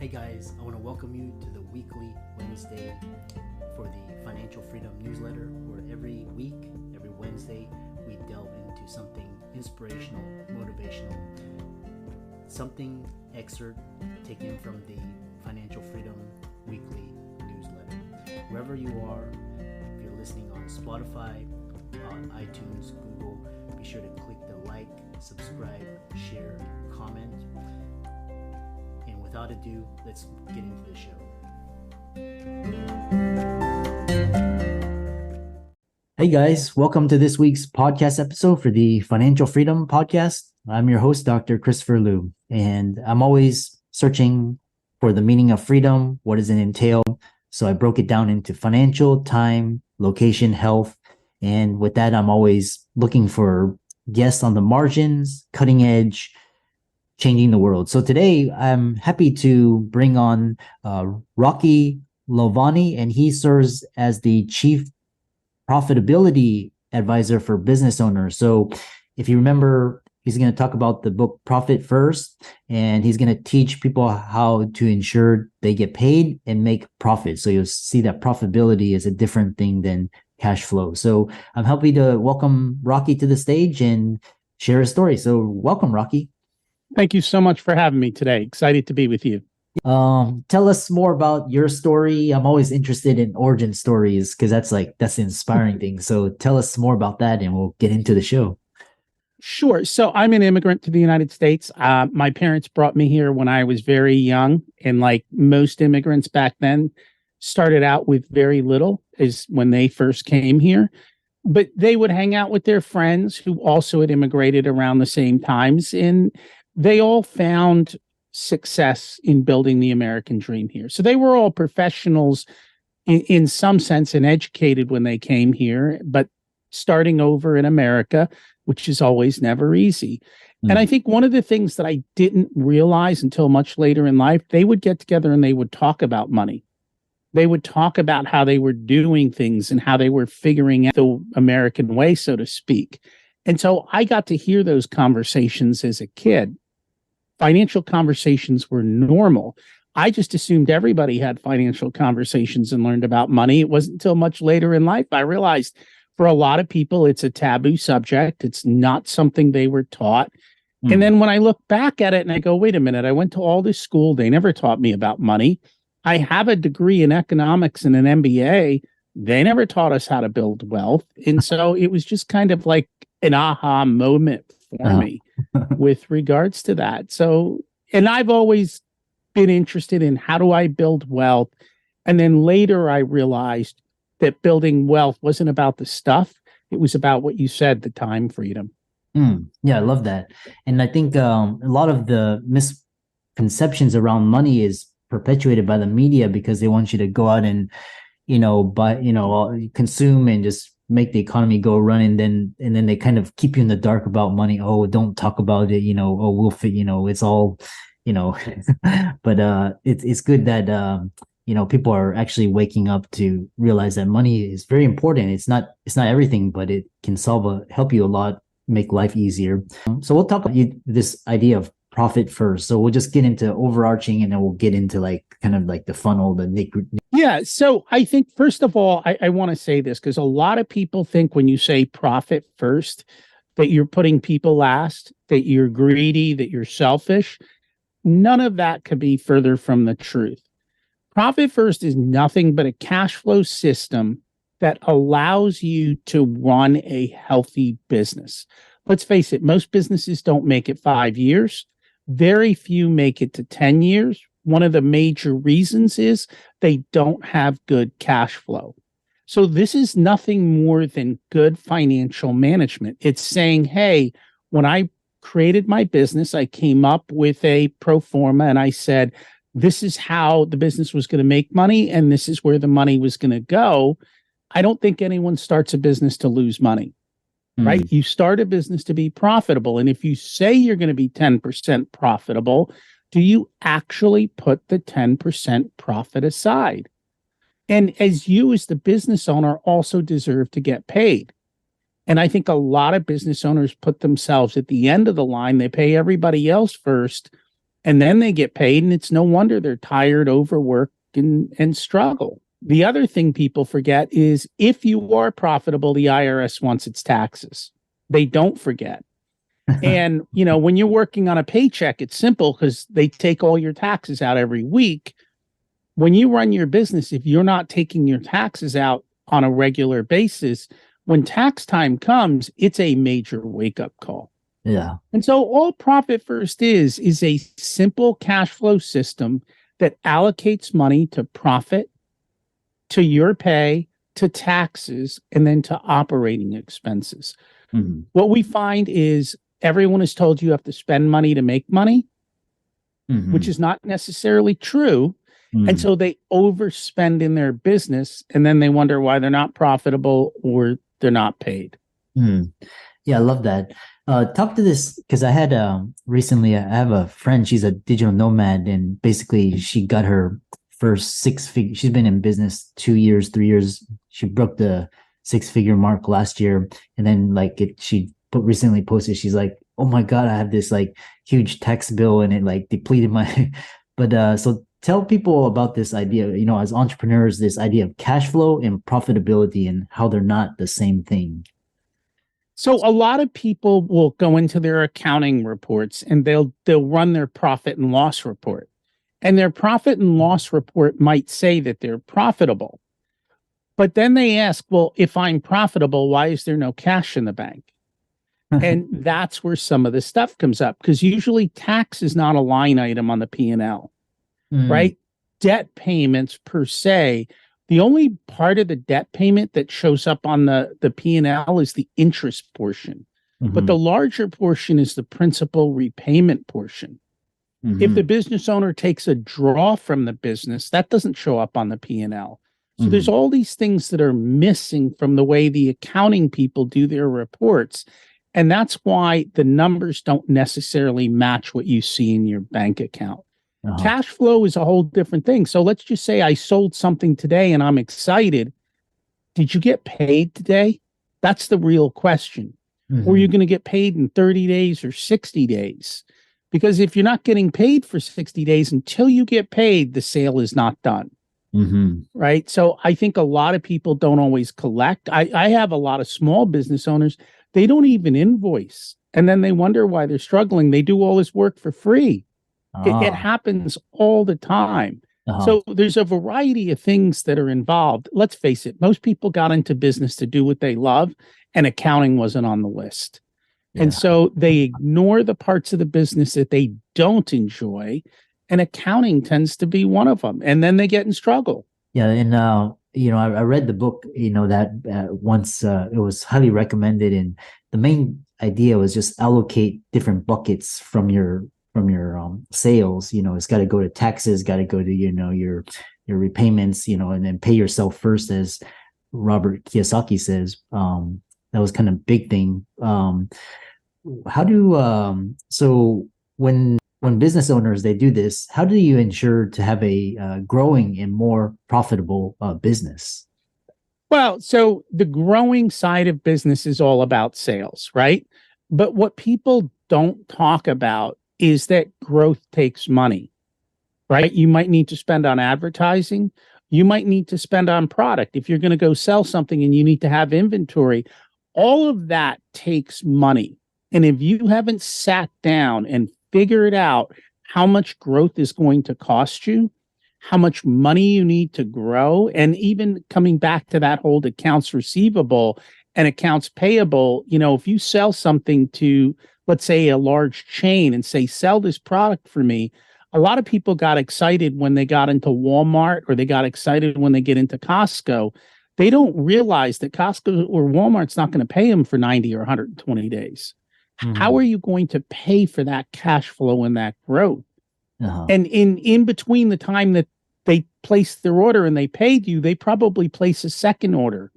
Hey guys, I want to welcome you to the weekly Wednesday for the Financial Freedom newsletter, where every week, every Wednesday, we delve into something inspirational, motivational, something excerpt taken from the Financial Freedom weekly newsletter. Wherever you are, if you're listening on Spotify, on iTunes, Google, be sure to click the like, subscribe, share, comment. And without ado, let's get into the show. Hey guys, welcome to this week's podcast episode for the Financial Freedom Podcast. I'm your host, Dr. Christopher Liu, and I'm always searching for the meaning of freedom. What does it entail? So I broke it down into financial, time, location, health. And with that, I'm always looking for guests on the margins, cutting edge, changing the world. So today I'm happy to bring on Rocky Lalvani, and he serves as the Chief Profitability Advisor for business owners. So if you remember, he's going to talk about the book Profit First, and he's going to teach people how to ensure they get paid and make profit. So you'll see that profitability is a different thing than cash flow. So I'm happy to welcome Rocky to the stage and share his story. So welcome, Rocky. Thank you so much for having me today. Excited to be with you. Tell us more about your story. I'm always interested in origin stories because that's the inspiring thing. So tell us more about that and we'll get into the show. Sure. So I'm an immigrant to the United States. My parents brought me here when I was very young. And like most immigrants back then, started out with very little is when they first came here. But they would hang out with their friends who also had immigrated around the same times. And they all found success in building the American dream here. So they were all professionals in some sense and educated when they came here, but starting over in America, which is always never easy. And I think one of the things that I didn't realize until much later in life, they would get together and they would talk about money. They would talk about how they were doing things and how they were figuring out the American way, so to speak. And so I got to hear those conversations as a kid. Financial conversations were normal. I just assumed everybody had financial conversations and learned about money. It wasn't until much later in life I realized for a lot of people, it's a taboo subject. It's not something they were taught. And then when I look back at it and I go, wait a minute, I went to all this school. They never taught me about money. I have a degree in economics and an MBA. They never taught us how to build wealth. And so it was just kind of like an aha moment for me with regards to that. So, and I've always been interested in how do I build wealth? And then later I realized that building wealth wasn't about the stuff. It was about what you said, the time freedom. Yeah, I love that. And I think a lot of the misconceptions around money is perpetuated by the media because they want you to go out and, consume and just make the economy go run. And then they kind of keep you in the dark about money. Oh, don't talk about it. We'll fit, it's all, but it's good that, people are actually waking up to realize that money is very important. It's not everything, but it can help you a lot, make life easier. So we'll talk about this idea of profit first. So we'll just get into overarching and then we'll get into kind of the funnel, the nitty. Yeah. So I think, first of all, I want to say this because a lot of people think when you say profit first, that you're putting people last, that you're greedy, that you're selfish. None of that could be further from the truth. Profit first is nothing but a cash flow system that allows you to run a healthy business. Let's face it, most businesses don't make it 5 years. Very few make it to 10 years. One of the major reasons is they don't have good cash flow. So this is nothing more than good financial management. It's saying, hey, when I created my business, I came up with a pro forma and I said, this is how the business was going to make money and this is where the money was going to go. I don't think anyone starts a business to lose money. Right? You start a business to be profitable. And if you say you're going to be 10% profitable, do you actually put the 10% profit aside? And as the business owner, also deserve to get paid. And I think a lot of business owners put themselves at the end of the line. They pay everybody else first. And then they get paid, and it's no wonder they're tired, overworked, and struggle. The other thing people forget is if you are profitable, the IRS wants its taxes. They don't forget. And, when you're working on a paycheck, it's simple because they take all your taxes out every week. When you run your business, if you're not taking your taxes out on a regular basis, when tax time comes, it's a major wake-up call. Yeah. And so all Profit First is a simple cash flow system that allocates money to profit, to your pay, to taxes, and then to operating expenses. Mm-hmm. What we find is everyone is told you have to spend money to make money, Mm-hmm. which is not necessarily true. Mm-hmm. And so they overspend in their business, and then they wonder why they're not profitable or they're not paid. Mm. Yeah, I love that. Talk to this because I had recently, I have a friend, she's a digital nomad, and basically she got her first six-figure. She's been in business 2 years, 3 years. She broke the six-figure mark last year. And then she recently posted, she's like, oh my God, I have this like huge tax bill and it like depleted my, but so tell people about this idea, as entrepreneurs, this idea of cash flow and profitability and how they're not the same thing. So a lot of people will go into their accounting reports and they'll run their profit and loss report. And their profit and loss report might say that they're profitable. But then they ask, well, if I'm profitable, why is there no cash in the bank? And that's where some of the stuff comes up, because usually tax is not a line item on the P&L, right? Debt payments per se, the only part of the debt payment that shows up on the P&L is the interest portion. Mm-hmm. But the larger portion is the principal repayment portion. Mm-hmm. If the business owner takes a draw from the business, that doesn't show up on the P&L. So there's all these things that are missing from the way the accounting people do their reports. And that's why the numbers don't necessarily match what you see in your bank account. Uh-huh. Cash flow is a whole different thing. So let's just say I sold something today and I'm excited. Did you get paid today? That's the real question. Mm-hmm. Or are you going to get paid in 30 days or 60 days? Because if you're not getting paid for 60 days, until you get paid, the sale is not done. Mm-hmm. Right? So I think a lot of people don't always collect. I have a lot of small business owners. They don't even invoice. And then they wonder why they're struggling. They do all this work for free. It happens all the time. Uh-huh. So there's a variety of things that are involved. Let's face it. Most people got into business to do what they love, and accounting wasn't on the list. Yeah. And so they ignore the parts of the business that they don't enjoy, and accounting tends to be one of them. And then they get in struggle. Yeah. And, I read the book, that once it was highly recommended. And the main idea was just allocate different buckets from your sales. It's got to go to taxes, got to go to, your repayments, and then pay yourself first, as Robert Kiyosaki says. That was kind of big thing. So when business owners, they do this, how do you ensure to have a growing and more profitable business? Well, so the growing side of business is all about sales, right? But what people don't talk about is that growth takes money, right? You might need to spend on advertising. You might need to spend on product. If you're going to go sell something and you need to have inventory, all of that takes money. And if you haven't sat down and figured out how much growth is going to cost you, how much money you need to grow, and even coming back to that whole accounts receivable and accounts payable, if you sell something to, let's say, a large chain and say, sell this product for me, a lot of people got excited when they got into Walmart, or they got excited when they get into Costco. They don't realize that Costco or Walmart's not going to pay them for 90 or 120 days. Mm-hmm. How are you going to pay for that cash flow and that growth? Uh-huh. And in between the time that they placed their order and they paid you, they probably place a second order.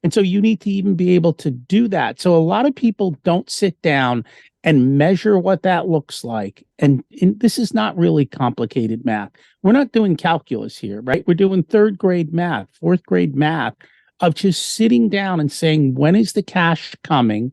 And so you need to even be able to do that. So a lot of people don't sit down and measure what that looks like. And this is not really complicated math. We're not doing calculus here, right? We're doing third grade math, fourth grade math of just sitting down and saying, when is the cash coming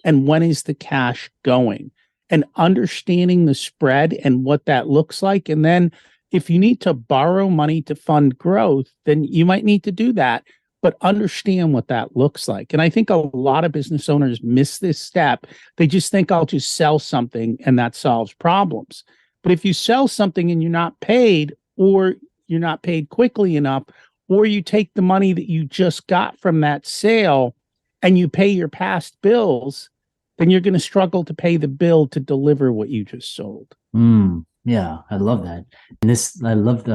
and when is the cash going? and understanding the spread and what that looks like. And then if you need to borrow money to fund growth, then you might need to do that, but understand what that looks like. And I think a lot of business owners miss this step. They just think, I'll just sell something and that solves problems. But if you sell something and you're not paid, or you're not paid quickly enough, or you take the money that you just got from that sale and you pay your past bills, then you're going to struggle to pay the bill to deliver what you just sold. Yeah, I love that. And I love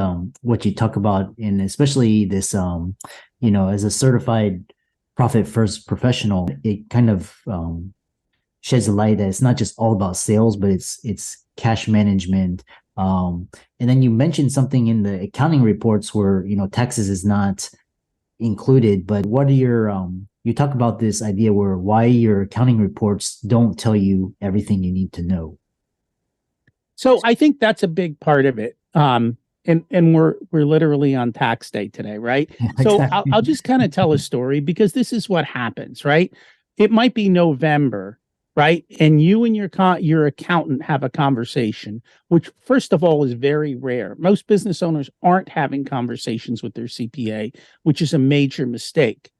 what you talk about, and especially this, as a certified profit first professional, it kind of sheds a light that it's not just all about sales, but it's cash management. And then you mentioned something in the accounting reports where, taxes is not included, but what are your, you talk about this idea why your accounting reports don't tell you everything you need to know. So I think that's a big part of it. And we're literally on tax day today, right? Yeah, so exactly. I'll just kind of tell a story, because this is what happens, right? It might be November, right? And you and your accountant have a conversation, which first of all is very rare. Most business owners aren't having conversations with their CPA, which is a major mistake.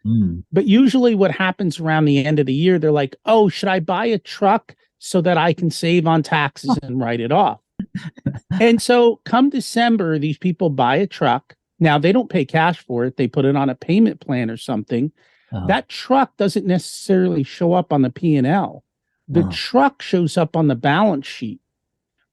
But usually what happens around the end of the year, they're like, oh, should I buy a truck so that I can save on taxes and write it off? And so come December, these people buy a truck. Now they don't pay cash for it. They put it on a payment plan or something. That truck doesn't necessarily show up on the P&L. The truck shows up on the balance sheet.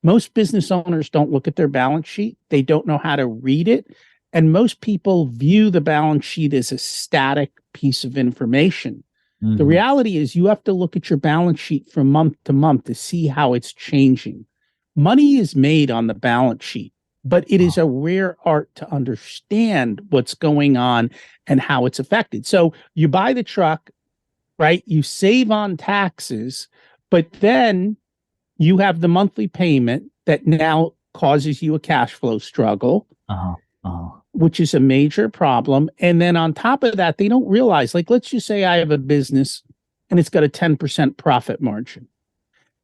Most business owners don't look at their balance sheet. They don't know how to read it. And most people view the balance sheet as a static piece of information. The reality is you have to look at your balance sheet from month to month to see how it's changing. Money is made on the balance sheet, but it is a rare art to understand what's going on and how it's affected. So you buy the truck, right? You save on taxes, but then you have the monthly payment that now causes you a cash flow struggle, which is a major problem. And then on top of that, they don't realize, like, let's just say I have a business and it's got a 10% profit margin,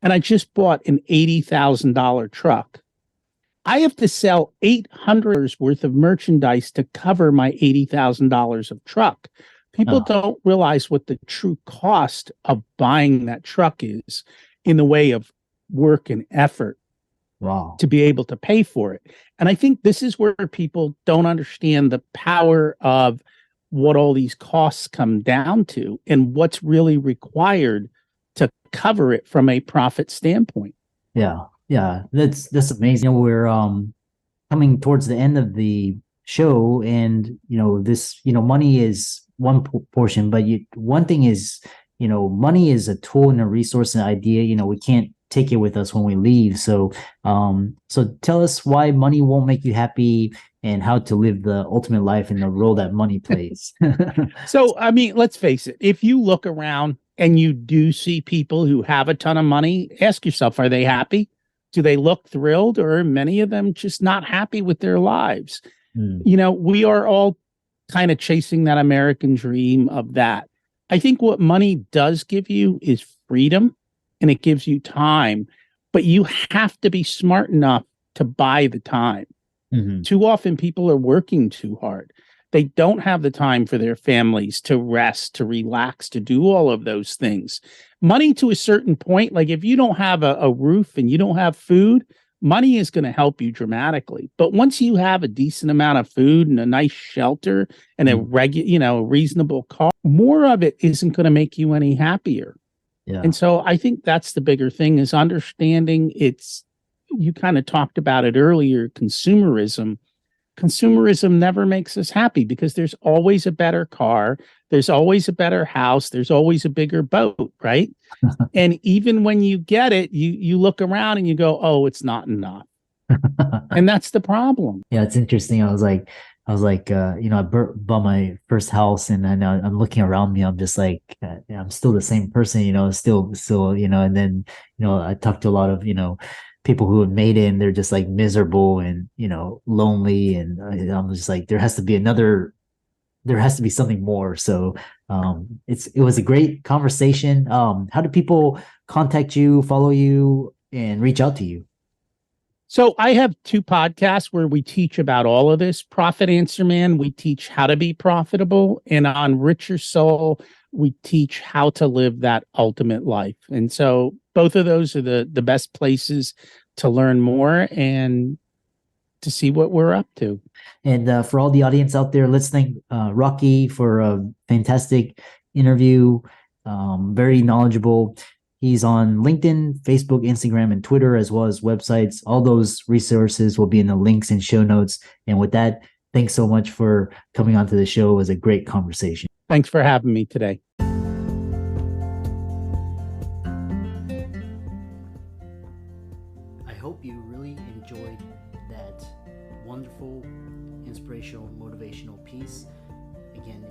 and I just bought an $80,000 truck. I have to sell $800 worth of merchandise to cover my $80,000 of truck. People don't realize what the true cost of buying that truck is in the way of work and effort to be able to pay for it. And I think this is where people don't understand the power of what all these costs come down to and what's really required to cover it from a profit standpoint. Yeah, that's amazing. We're coming towards the end of the show, and this money is one portion, but one thing is, money is a tool and a resource and idea. We can't take it with us when we leave. So tell us why money won't make you happy and how to live the ultimate life and the role that money plays. So, I mean, let's face it. If you look around and you do see people who have a ton of money, ask yourself, are they happy? Do they look thrilled, or are many of them just not happy with their lives? We are all kind of chasing that American dream of that. I think what money does give you is freedom, and it gives you time, but you have to be smart enough to buy the time. Too often people are working too hard. They don't have the time for their families to rest, to relax, to do all of those things. Money to a certain point, like if you don't have a roof and you don't have food, money is going to help you dramatically. But once you have a decent amount of food and a nice shelter and a reasonable cost, more of it isn't going to make you any happier. Yeah. And so I think that's the bigger thing, is understanding you kind of talked about it earlier, consumerism. Consumerism never makes us happy, because there's always a better car, there's always a better house, there's always a bigger boat, right? And even when you get it, you look around and you go, oh, it's not enough. And that's the problem. Yeah, it's interesting. I was like, I bought my first house, and then I'm looking around me. I'm just like, I'm still the same person, still, and then, I talked to a lot of, people who have made it, and they're just like miserable and, lonely. And I'm just like, there has to be something more. So it was a great conversation. How do people contact you, follow you? and reach out to you? So I have two podcasts where we teach about all of this. Profit Answer Man, we teach how to be profitable. And on Richer Soul, we teach how to live that ultimate life. And so both of those are the best places to learn more and to see what we're up to. And for all the audience out there, let's thank Rocky for a fantastic interview. Very knowledgeable. He's on LinkedIn, Facebook, Instagram, and Twitter, as well as websites. All those resources will be in the links and show notes. And with that, thanks so much for coming onto the show. It was a great conversation. Thanks for having me today. I hope you really enjoyed that wonderful, inspirational, motivational piece. Again,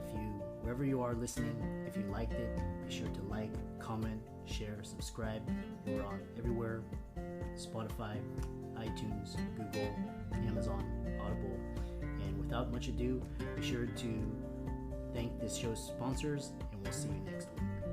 wherever you are listening, if you liked it, be sure to like, comment, share, subscribe. We're on everywhere: Spotify, iTunes, Google, Amazon, Audible. And without much ado, be sure to thank this show's sponsors, and we'll see you next week.